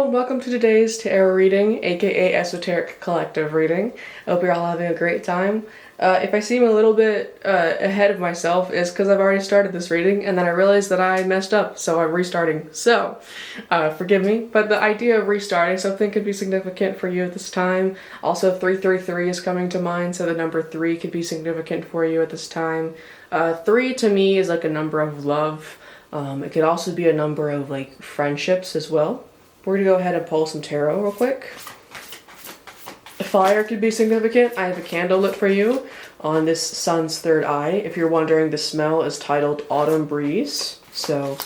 Hello and welcome to today's tarot reading, aka Esoteric Collective reading. I hope you're all having a great time. If I seem a little bit ahead of myself, it's because I've already started this reading and then I realized that I messed up, so I'm restarting. So, forgive me, but the idea of restarting something could be significant for you at this time. Also, 333 is coming to mind, so the number 3 could be significant for you at this time. 3 to me is like a number of love. It could also be a number of like friendships as well. We're gonna go ahead and pull some tarot real quick. Fire could be significant. I have a candle lit for you on this sun's third eye. If you're wondering, the smell is titled Autumn Breeze. So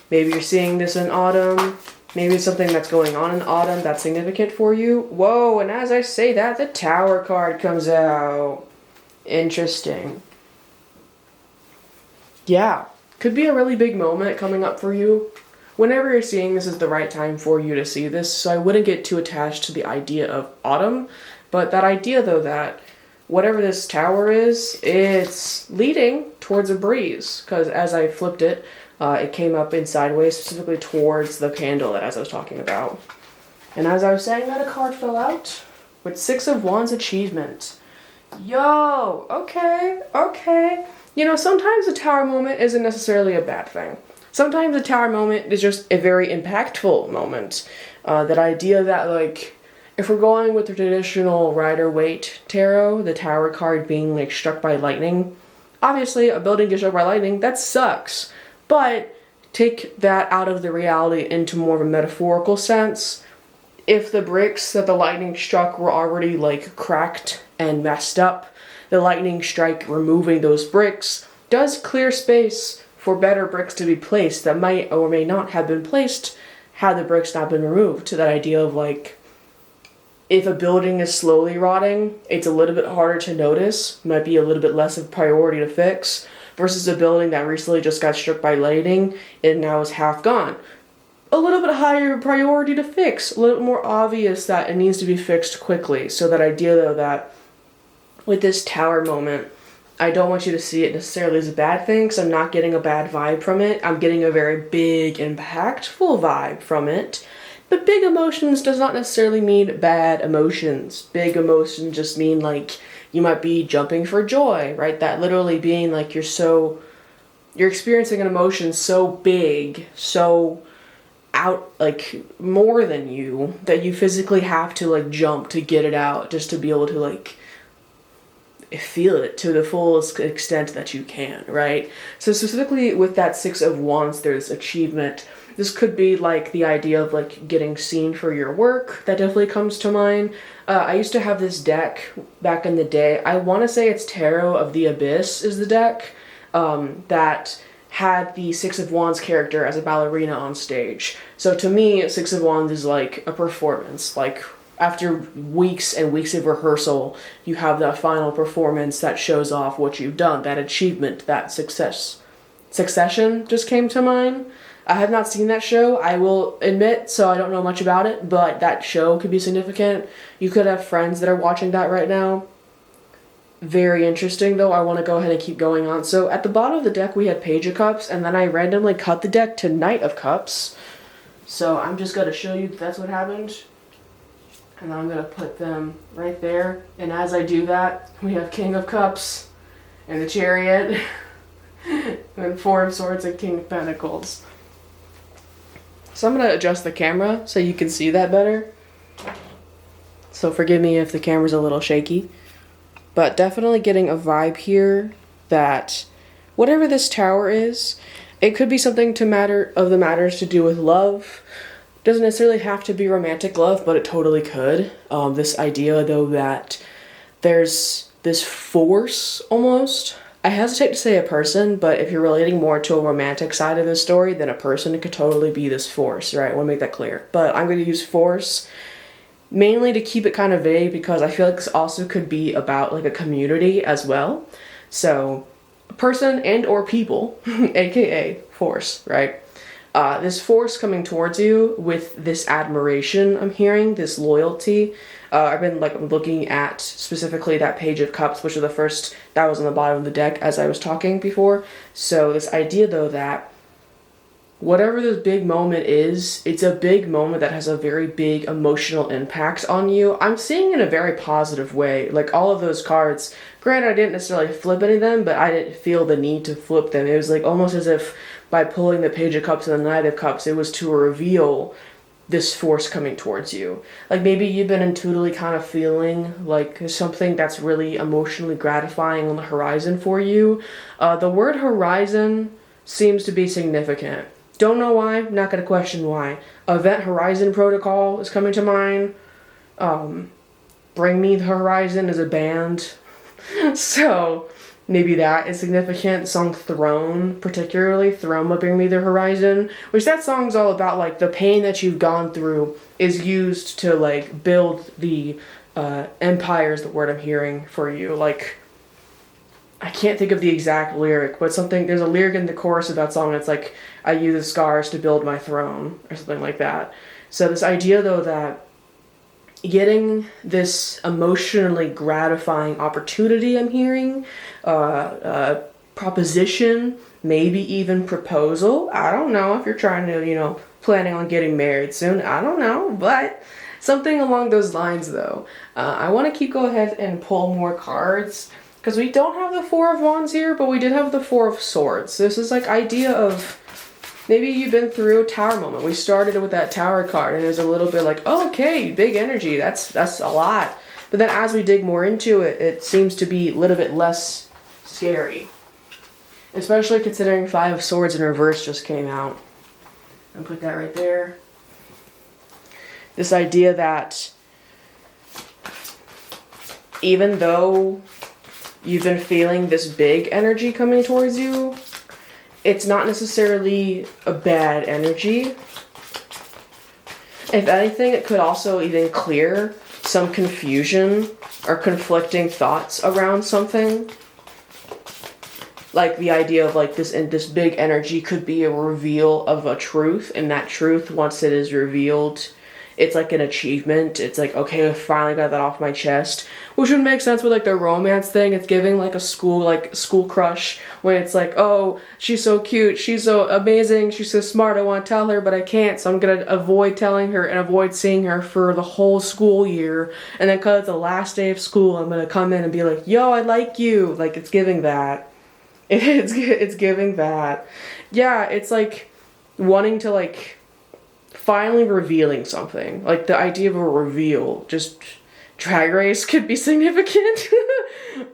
maybe you're seeing this in autumn. Maybe it's something that's going on in autumn that's significant for you. Whoa, and as I say that, the Tower card comes out. Interesting. Yeah, could be a really big moment coming up for you. Whenever you're seeing this is the right time for you to see this, so I wouldn't get too attached to the idea of autumn, but that idea though that whatever this tower is, it's leading towards a breeze, because as I flipped it, it came up in sideways, specifically towards the candle that as I was talking about. And as I was saying that, a card fell out with 6 of Wands achievement. Yo, okay. You know, sometimes a tower moment isn't necessarily a bad thing. Sometimes a tower moment is just a very impactful moment. That idea that, like, if we're going with the traditional Rider-Waite tarot, the tower card being, like, struck by lightning, obviously a building gets struck by lightning, that sucks. But take that out of the reality into more of a metaphorical sense. If the bricks that the lightning struck were already, like, cracked and messed up, the lightning strike removing those bricks does clear space for better bricks to be placed that might or may not have been placed had the bricks not been removed. To that idea of, like, if a building is slowly rotting, it's a little bit harder to notice, might be a little bit less of a priority to fix, versus a building that recently just got struck by lightning and now is half gone. A little bit higher priority to fix, a little bit more obvious that it needs to be fixed quickly. So that idea though that with this tower moment, I don't want you to see it necessarily as a bad thing, because I'm not getting a bad vibe from it. I'm getting a very big, impactful vibe from it. But big emotions does not necessarily mean bad emotions. Big emotions just mean, like, you might be jumping for joy, right? That literally being, like, you're experiencing an emotion so big, so out, like, more than you, that you physically have to, like, jump to get it out, just to be able to, like, feel it to the fullest extent that you can, right? So specifically with that 6 of Wands, there's achievement. This could be like the idea of like getting seen for your work. That definitely comes to mind. I used to have this deck back in the day. I want to say it's Tarot of the Abyss is the deck that had the 6 of Wands character as a ballerina on stage. So to me, 6 of Wands is like a performance, like after weeks and weeks of rehearsal, you have that final performance that shows off what you've done, that achievement, that success. Succession just came to mind. I have not seen that show, I will admit, so I don't know much about it, but that show could be significant. You could have friends that are watching that right now. Very interesting, though. I want to go ahead and keep going on. So at the bottom of the deck, we had Page of Cups, and then I randomly cut the deck to Knight of Cups. So I'm just going to show you that's what happened. And then I'm going to put them right there. And as I do that, we have King of Cups and the Chariot and 4 of Swords and King of Pentacles. So I'm going to adjust the camera so you can see that better. So forgive me if the camera's a little shaky. But definitely getting a vibe here that whatever this tower is, it could be something to matters to do with love. Doesn't necessarily have to be romantic love, but it totally could. This idea, though, that there's this force, almost. I hesitate to say a person, but if you're relating more to a romantic side of the story, then a person could totally be this force, right? I want to make that clear. But I'm going to use force mainly to keep it kind of vague, because I feel like this also could be about, like, a community as well. So, a person and or people, aka force, right? This force coming towards you with this admiration I'm hearing, this loyalty. I've been looking at specifically that Page of Cups, which was the first that was on the bottom of the deck as I was talking before. So this idea though that whatever this big moment is, it's a big moment that has a very big emotional impact on you. I'm seeing in a very positive way. Like all of those cards, granted I didn't necessarily flip any of them, but I didn't feel the need to flip them. It was like almost as if by pulling the Page of Cups and the Knight of Cups, it was to reveal this force coming towards you. Like maybe you've been intuitively kind of feeling like something that's really emotionally gratifying on the horizon for you. The word horizon seems to be significant. Don't know why, not gonna question why. Event Horizon Protocol is coming to mind. Bring Me the Horizon is a band. So maybe that is significant. The song Throne, particularly, Throne by Bring Me the Horizon, which that song's all about, like, the pain that you've gone through is used to, like, build the empire is the word I'm hearing for you. Like, I can't think of the exact lyric, but there's a lyric in the chorus of that song that's like, I use the scars to build my throne, or something like that. So this idea, though, that getting this emotionally gratifying opportunity I'm hearing, proposition, maybe even proposal. I don't know if you're trying to, planning on getting married soon. I don't know, but something along those lines, though. I want to go ahead and pull more cards, because we don't have the Four of Wands here, but we did have the Four of Swords. This is like idea of maybe you've been through a tower moment. We started with that tower card, and it was a little bit like, oh, okay, big energy. That's a lot. But then as we dig more into it, it seems to be a little bit less scary. Especially considering Five of Swords in reverse just came out. And put that right there. This idea that even though you've been feeling this big energy coming towards you, it's not necessarily a bad energy. If anything, it could also even clear some confusion or conflicting thoughts around something. Like the idea of like this big energy could be a reveal of a truth, and that truth, once it is revealed, it's like an achievement. It's like, okay, I finally got that off my chest. Which would make sense with like the romance thing. It's giving like a school crush, when it's like, oh, she's so cute, she's so amazing, she's so smart, I want to tell her, but I can't, so I'm gonna avoid telling her and avoid seeing her for the whole school year. And then cause it's the last day of school, I'm gonna come in and be like, yo, I like you. Like, it's giving that. It's giving that. Yeah, it's like wanting to like finally revealing something. Like the idea of a reveal. Just Drag Race could be significant.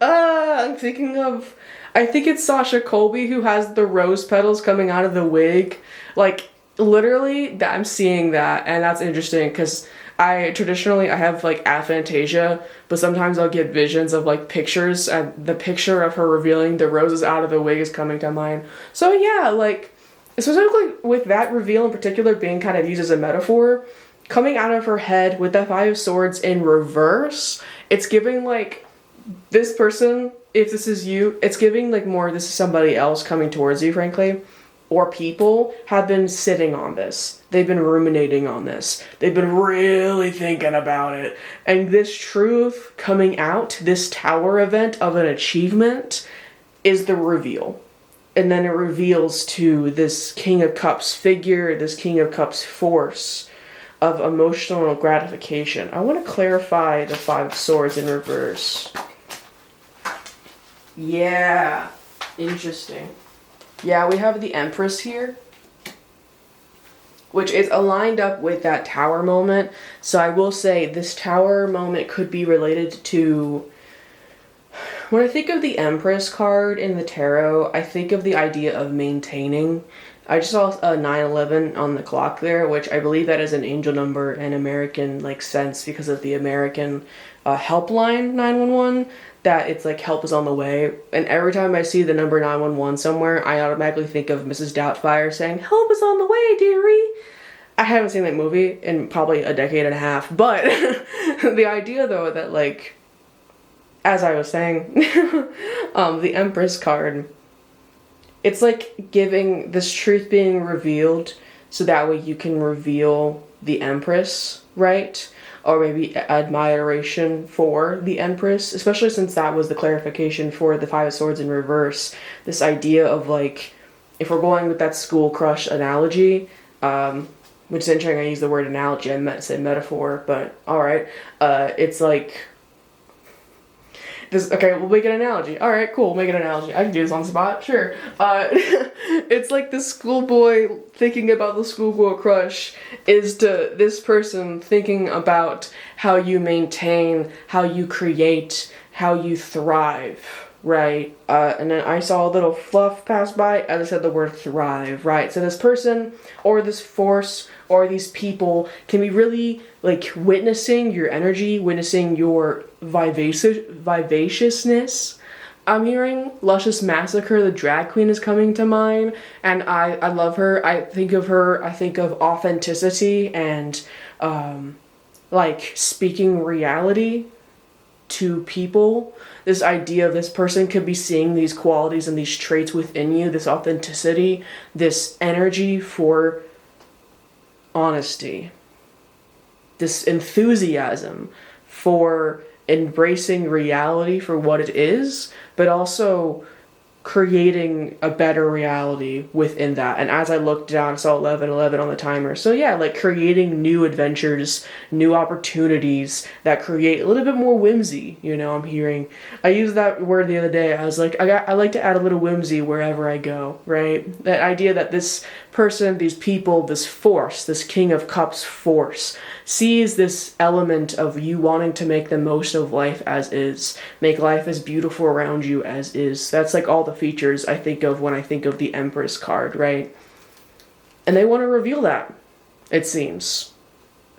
I think it's Sasha Colby who has the rose petals coming out of the wig. Like, literally, I'm seeing that, and that's interesting, because I have, like, aphantasia, but sometimes I'll get visions of, like, pictures, and the picture of her revealing the roses out of the wig is coming to mind. So, yeah, like, specifically with that reveal in particular being kind of used as a metaphor, coming out of her head with the Five of Swords in reverse, it's giving, like, this person, if this is you, it's giving, like, more this is somebody else coming towards you, frankly. Or people have been sitting on this. They've been ruminating on this. They've been really thinking about it. And this truth coming out, this tower event of an achievement, is the reveal. And then it reveals to this King of Cups figure, this King of Cups force of emotional gratification. I want to clarify the Five of Swords in reverse. Yeah, interesting. Yeah, we have the Empress here, which is aligned up with that tower moment. So I will say this tower moment could be related to... When I think of the Empress card in the tarot, I think of the idea of maintaining. I just saw a 911 on the clock there, which I believe that is an angel number in American like sense because of the American helpline 911, that it's like help is on the way. And every time I see the number 911 somewhere, I automatically think of Mrs. Doubtfire saying, help is on the way, dearie. I haven't seen that movie in probably a decade and a half, but the idea though that like, as I was saying, the Empress card, it's like giving this truth being revealed so that way you can reveal the Empress, right? Or maybe admiration for the Empress, especially since that was the clarification for the Five of Swords in reverse. This idea of like, if we're going with that school crush analogy, which is interesting, I use the word analogy, I meant to say metaphor, but alright. It's like this, okay, we'll make an analogy. Alright, cool, we'll make an analogy. I can do this on the spot, sure. It's like the schoolboy thinking about the schoolgirl crush is to this person thinking about how you maintain, how you create, how you thrive, right? And then I saw a little fluff pass by as I said the word thrive, right? So this person or this force or these people can be really like witnessing your energy, witnessing your vivaciousness. I'm hearing Luscious Massacre, the drag queen, is coming to mind, and I love her. I think of authenticity and like speaking reality to people. This idea of this person could be seeing these qualities and these traits within you, this authenticity, this energy for honesty, this enthusiasm for embracing reality for what it is, but also creating a better reality within that. And as I looked down, I saw 11:11 on the timer. So yeah, like creating new adventures, new opportunities that create a little bit more whimsy. You know, I'm hearing. I used that word the other day. I was like, I like to add a little whimsy wherever I go, right? That idea that this person, these people, this force, this King of Cups force, sees this element of you wanting to make the most of life as is, make life as beautiful around you as is. That's like all the features I think of when I think of the Empress card, right? And they want to reveal that, it seems.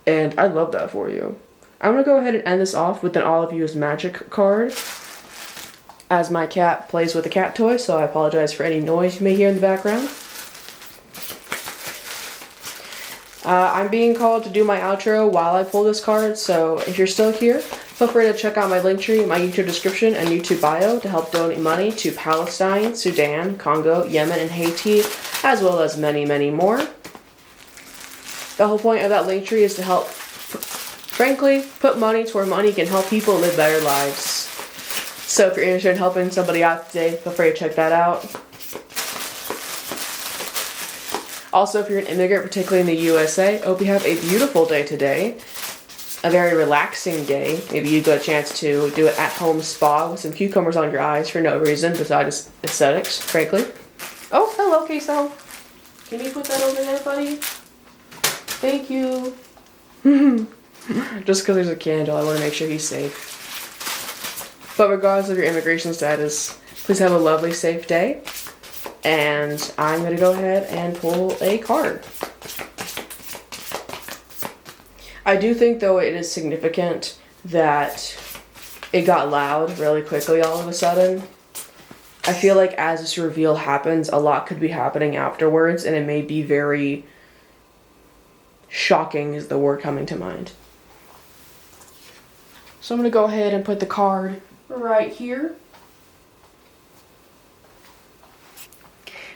And I love that for you. I'm going to go ahead and end this off with an All of You is Magic card, as my cat plays with a cat toy, so I apologize for any noise you may hear in the background. I'm being called to do my outro while I pull this card, so if you're still here, feel free to check out my linktree, my YouTube description, and YouTube bio to help donate money to Palestine, Sudan, Congo, Yemen, and Haiti, as well as many, many more. The whole point of that linktree is to help, frankly, put money to where money can help people live better lives. So if you're interested in helping somebody out today, feel free to check that out. Also, if you're an immigrant, particularly in the USA, I hope you have a beautiful day today. A very relaxing day. Maybe you got a chance to do an at-home spa with some cucumbers on your eyes for no reason besides aesthetics, frankly. Oh, hello, Queso. Can you put that over there, buddy? Thank you. Just because there's a candle, I want to make sure he's safe. But regardless of your immigration status, please have a lovely, safe day. And I'm going to go ahead and pull a card. I do think, though, it is significant that it got loud really quickly all of a sudden. I feel like as this reveal happens, a lot could be happening afterwards, and it may be very shocking is the word coming to mind. So I'm going to go ahead and put the card right here.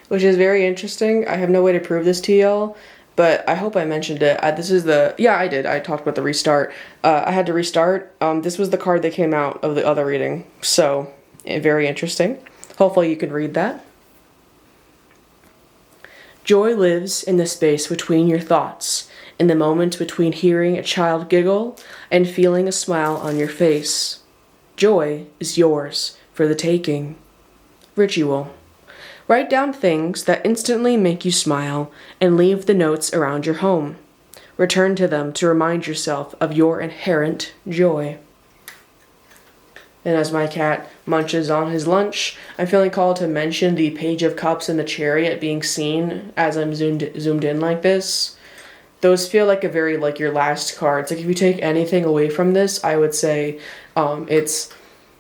Which is very interesting. I have no way to prove this to y'all, but I hope I mentioned it. This is the... Yeah, I did. I talked about the restart. I had to restart. This was the card that came out of the other reading. So, very interesting. Hopefully you can read that. Joy lives in the space between your thoughts, in the moment between hearing a child giggle and feeling a smile on your face. Joy is yours for the taking. Ritual. Write down things that instantly make you smile and leave the notes around your home. Return to them to remind yourself of your inherent joy. And as my cat munches on his lunch, I'm feeling called to mention the Page of Cups and the Chariot being seen as I'm zoomed in like this. Those feel like a very, like, your last cards. Like, if you take anything away from this, I would say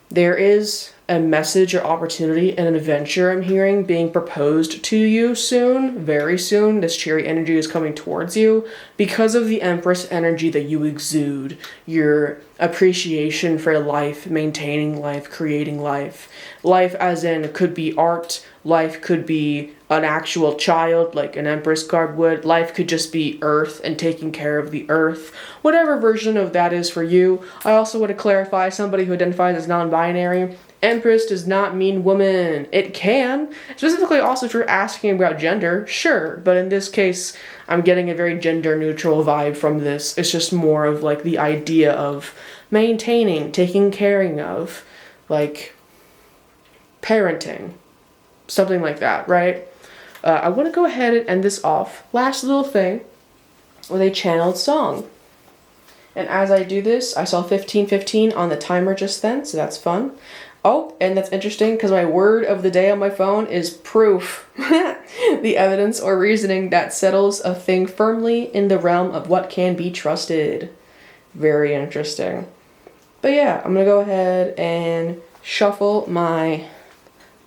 there is a message or opportunity and an adventure I'm hearing being proposed to you soon, very soon. This Chariot energy is coming towards you because of the Empress energy that you exude, your appreciation for life, maintaining life, creating life. Life as in could be art, life could be an actual child like an Empress card would, life could just be earth and taking care of the earth. Whatever version of that is for you. I also want to clarify, somebody who identifies as non-binary, Empress does not mean woman. It can. Specifically also if you're asking about gender, sure. But in this case, I'm getting a very gender neutral vibe from this. It's just more of like the idea of maintaining, taking caring of, like parenting. Something like that, right? I want to go ahead and end this off. Last little thing with a channeled song. And as I do this, I saw 15:15 on the timer just then, so that's fun. Oh, and that's interesting because my word of the day on my phone is proof. The evidence or reasoning that settles a thing firmly in the realm of what can be trusted. Very interesting. But yeah, I'm gonna go ahead and shuffle my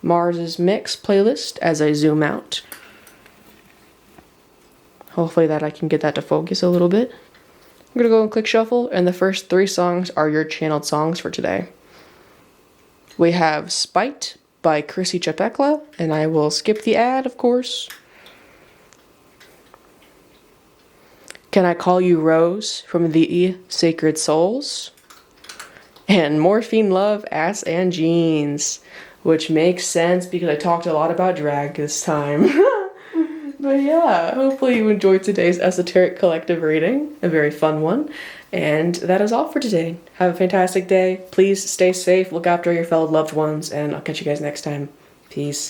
Mars's Mix playlist as I zoom out. Hopefully that I can get that to focus a little bit. I'm gonna go and click shuffle, and the first 3 songs are your channeled songs for today. We have Spite by Chrissy Chapekla, and I will skip the ad, of course. Can I Call You Rose from the Sacred Souls? And Morphine Love, Ass and Jeans, which makes sense because I talked a lot about drag this time. But yeah, hopefully you enjoyed today's Esoteric Collective reading, a very fun one. And that is all for today. Have a fantastic day. Please stay safe, look after your fellow loved ones, and I'll catch you guys next time. Peace.